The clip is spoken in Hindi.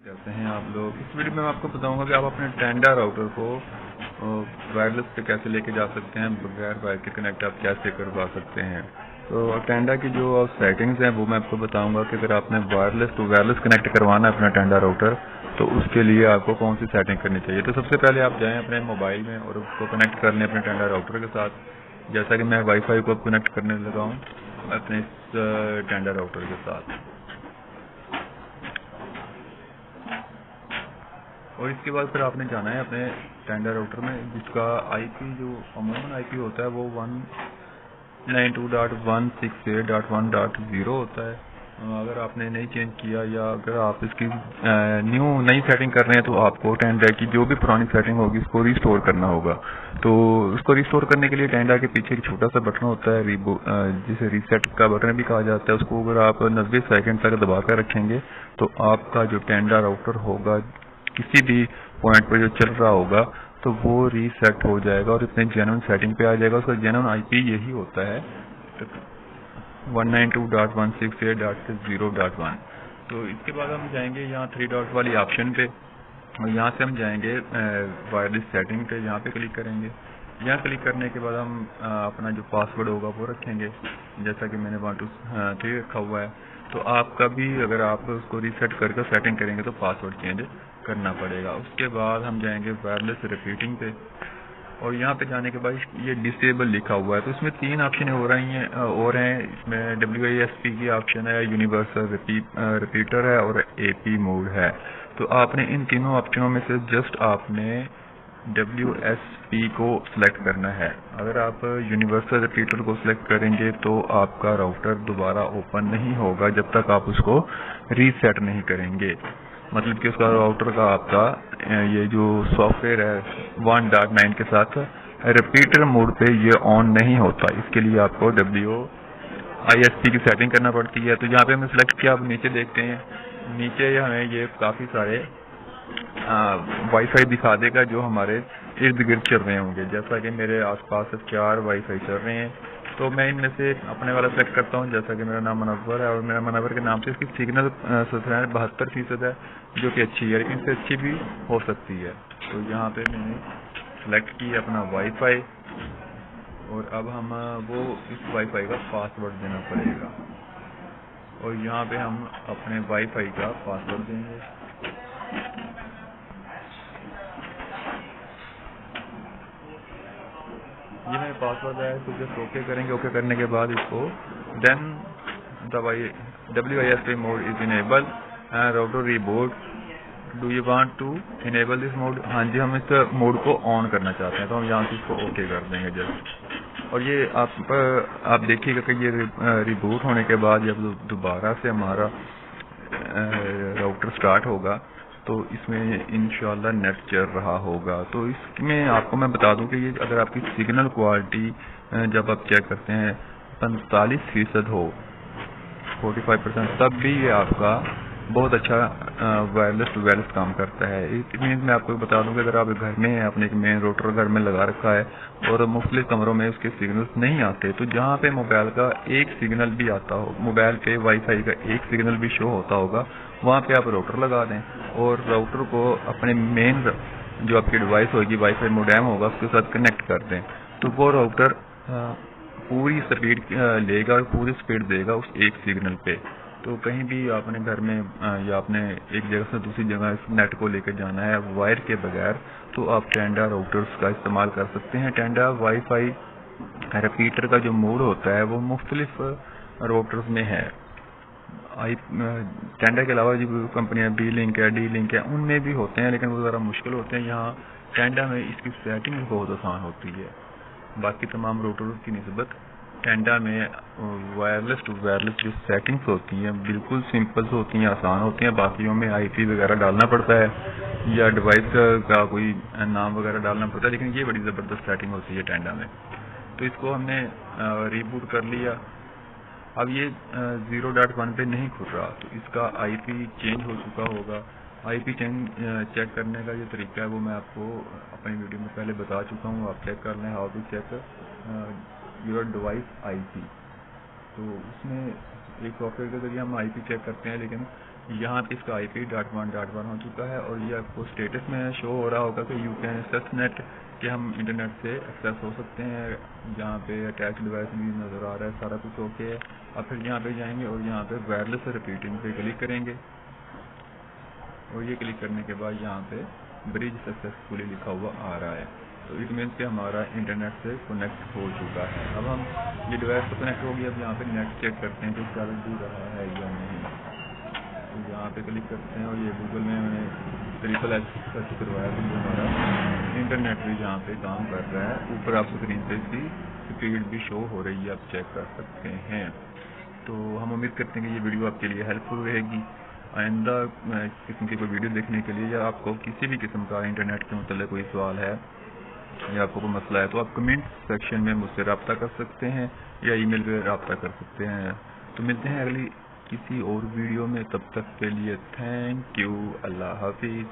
कैसे हैं आप लोग। इस वीडियो में मैं आपको बताऊंगा कि आप अपने टेंडा राउटर को वायरलेस पे कैसे लेके जा सकते हैं, बगैर वायर के कनेक्ट आप कैसे करवा सकते हैं। तो टेंडा की जो सेटिंग्स हैं वो मैं आपको बताऊंगा कि अगर आपने वायरलेस टू वायरलेस कनेक्ट करवाना है अपना टेंडा राउटर तो उसके लिए आपको कौन सी सेटिंग करनी चाहिए। तो सबसे पहले आप जाएं अपने मोबाइल में और उसको कनेक्ट कर लें अपने टेंडा राउटर के साथ। जैसा कि मैं वाईफाई को कनेक्ट करने लगा हूँ अपने इस टेंडा राउटर के साथ। और इसके बाद फिर आपने जाना है अपने टेंडर राउटर में, जिसका आईपी जो अमूमन आईपी होता है वो 192.168.1.0 होता है। अगर आपने नहीं चेंज किया या अगर आप इसकी नई सेटिंग कर रहे हैं तो आपको टेंडर की जो भी पुरानी सेटिंग होगी उसको रिस्टोर करना होगा। तो उसको रिस्टोर करने के लिए टेंडर के पीछे एक छोटा सा बटन होता है जिसे रीसेट का बटन भी कहा जाता है। उसको अगर आप 90 सेकंड तक दबा कर रखेंगे तो आपका जो टेंडर राउटर होगा किसी भी पॉइंट पर जो चल रहा होगा तो वो रीसेट हो जाएगा और इतने जेन्युइन सेटिंग पे आ जाएगा। उसका जेन्युइन आईपी यही होता है 192.168.0.1। तो इसके बाद हम जाएंगे यहाँ 3 डॉट वाली ऑप्शन पे और यहाँ से हम जाएंगे वायरलेस सेटिंग पे, यहाँ पे क्लिक करेंगे। यहाँ क्लिक करने के बाद हम अपना जो पासवर्ड होगा वो रखेंगे, जैसा कि मैंने 1 2 3 रखा हुआ है। तो आपका भी अगर आप उसको रीसेट करके सेटिंग करेंगे तो पासवर्ड चेंज करना पड़ेगा। उसके बाद हम जाएंगे वायरलेस रिपीटिंग पे और यहाँ पे जाने के बाद ये डिसेबल लिखा हुआ है। तो इसमें 3 ऑप्शन हो रही हैं और हैं। इसमें WISP की ऑप्शन है, यूनिवर्सल रिपीटर है और AP मोड है। तो आपने इन तीनों ऑप्शनों में से जस्ट आपने WSP को सिलेक्ट करना है। अगर आप यूनिवर्सल रिपीटर को सिलेक्ट करेंगे तो आपका राउटर दोबारा ओपन नहीं होगा जब तक आप उसको रीसेट नहीं करेंगे। मतलब कि उसका राउटर का आपका ये जो सॉफ्टवेयर है 1.9 के साथ रिपीटर मोड पे ये ऑन नहीं होता। इसके लिए आपको WISP की सेटिंग करना पड़ती है। तो यहाँ पे हमने सेलेक्ट किया। आप नीचे देखते हैं, नीचे हमें ये काफ़ी सारे वाईफाई दिखा देगा जो हमारे इर्द गिर्द चल रहे होंगे। जैसा कि मेरे आसपास 4 वाईफाई चल रहे हैं तो मैं इनमें से अपने वाला सेलेक्ट करता हूं। जैसा कि मेरा नाम मनव्वर है और मेरा मनव्वर के नाम से इसकी सिग्नल 72% है जो कि अच्छी है, लेकिन इससे अच्छी भी हो सकती है। तो यहाँ पे मैंने सेलेक्ट किया अपना वाईफाई और अब हम वो इस वाईफाई का पासवर्ड देना पड़ेगा और यहाँ पे हम अपने वाईफाई का पासवर्ड देंगे। ये मेरे पासवर्ड है, तो जस्ट ओके करेंगे। ओके करने के बाद इसको then WISP mode is enable and router reboot, do you want to enable this mode. हाँ जी, हम इस मोड को ऑन करना चाहते हैं तो हम यहाँ से इसको ओके कर देंगे जस्ट। और ये आप देखिएगा कि ये रिबूट होने के बाद जब दोबारा से हमारा राउटर स्टार्ट होगा तो इसमें इंशाल्लाह नेट चल रहा होगा। तो इसमें आपको मैं बता दूं कि ये अगर आपकी सिग्नल क्वालिटी जब आप चेक करते हैं 45% हो, 45%, तब भी ये आपका बहुत अच्छा वायरलेस टू वायरलेस काम करता है। इट मीन मैं आपको बता दूं कि अगर आप घर में हैं, अपने एक मेन राउटर घर में लगा रखा है और मुख्तलिफ कमरों में उसके सिग्नल्स नहीं आते, तो जहाँ पे मोबाइल का एक सिग्नल भी आता हो, मोबाइल पे वाईफाई का एक सिग्नल भी शो होता होगा, वहाँ पे आप राउटर लगा दें और राउटर को अपने मेन जो आपकी डिवाइस होगी, वाईफाई मोडेम होगा, उसके साथ कनेक्ट कर दें। तो वो राउटर पूरी स्पीड लेगा और पूरी स्पीड देगा उस एक सिग्नल पे। तो कहीं भी आपने घर में या आपने एक जगह से दूसरी जगह इस नेट को लेकर जाना है वायर के बगैर, तो आप टेंडा राउटर्स का इस्तेमाल कर सकते हैं। टेंडा वाईफाई रिपीटर का जो मोड होता है वो मुख्तलिफ राउटर्स में है। टेंडा के अलावा जो कंपनियां बी लिंक है, डी लिंक है, उनमें भी होते हैं, लेकिन वो ज़रा मुश्किल होते हैं। यहाँ टेंडा में इसकी सेटिंग बहुत आसान होती है बाकी तमाम राउटर्स की निस्बत। टेंडा में वायरलेस टू वायरलेस जो सेटिंग्स होती हैं बिल्कुल सिंपल होती हैं, आसान होती हैं। बाकियों में आईपी वगैरह डालना पड़ता है या डिवाइस का कोई नाम वगैरह डालना पड़ता है, लेकिन ये बड़ी ज़बरदस्त सेटिंग होती है टेंडा में। तो इसको हमने रीबूट कर लिया। अब ये 0.1 पे नहीं खुल रहा, तो इसका आईपी चेंज हो चुका होगा। आईपी चेक करने का जो तरीका है वो मैं आपको अपनी वीडियो में पहले बता चुका हूँ। आप चेक कर लें how to check your device IP. तो उसमें एक सॉफ्टवेयर के जरिए हम आईपी चेक करते हैं, लेकिन यहाँ पे इसका IP.1.1 हो चुका है और ये आपको स्टेटस में शो हो रहा होगा कि यू कैन एक्सेस नेट, कि हम इंटरनेट से एक्सेस हो सकते हैं। यहाँ पे अटैच डिवाइस भी नज़र आ रहा है, सारा कुछ ओके है। अब फिर यहाँ पे जाएंगे और यहाँ पे वायरलेस रिपीटिंग पे क्लिक करेंगे और ये क्लिक करने के बाद यहाँ पे ब्रिज सक्सेसफुली लिखा हुआ आ रहा है। तो इट मीन्स कि हमारा इंटरनेट से कनेक्ट हो चुका है। अब हम ये डिवाइस तो कनेक्ट हो गया, अब यहाँ पे नेट चेक करते हैं कि चल भी रहा है या नहीं। तो यहाँ पे क्लिक करते हैं और ये गूगल में मैंने SSH सर्च करवाया तो ये हमारा इंटरनेट भी यहाँ पे काम कर रहा है। ऊपर आप स्क्रीन पे इसकी स्पीड भी शो हो रही है, आप चेक कर सकते हैं। तो हम उम्मीद करते हैं कि ये वीडियो आपके लिए हेल्पफुल रहेगी। आइंदा किस्म की कोई वीडियो देखने के लिए या आपको किसी भी किस्म का इंटरनेट के मतलब कोई सवाल है या आपको कोई मसला है तो आप कमेंट सेक्शन में मुझसे रब्ता कर सकते हैं या ईमेल पे रब्ता कर सकते हैं। तो मिलते हैं अगली किसी और वीडियो में, तब तक के लिए थैंक यू, अल्लाह हाफिज़।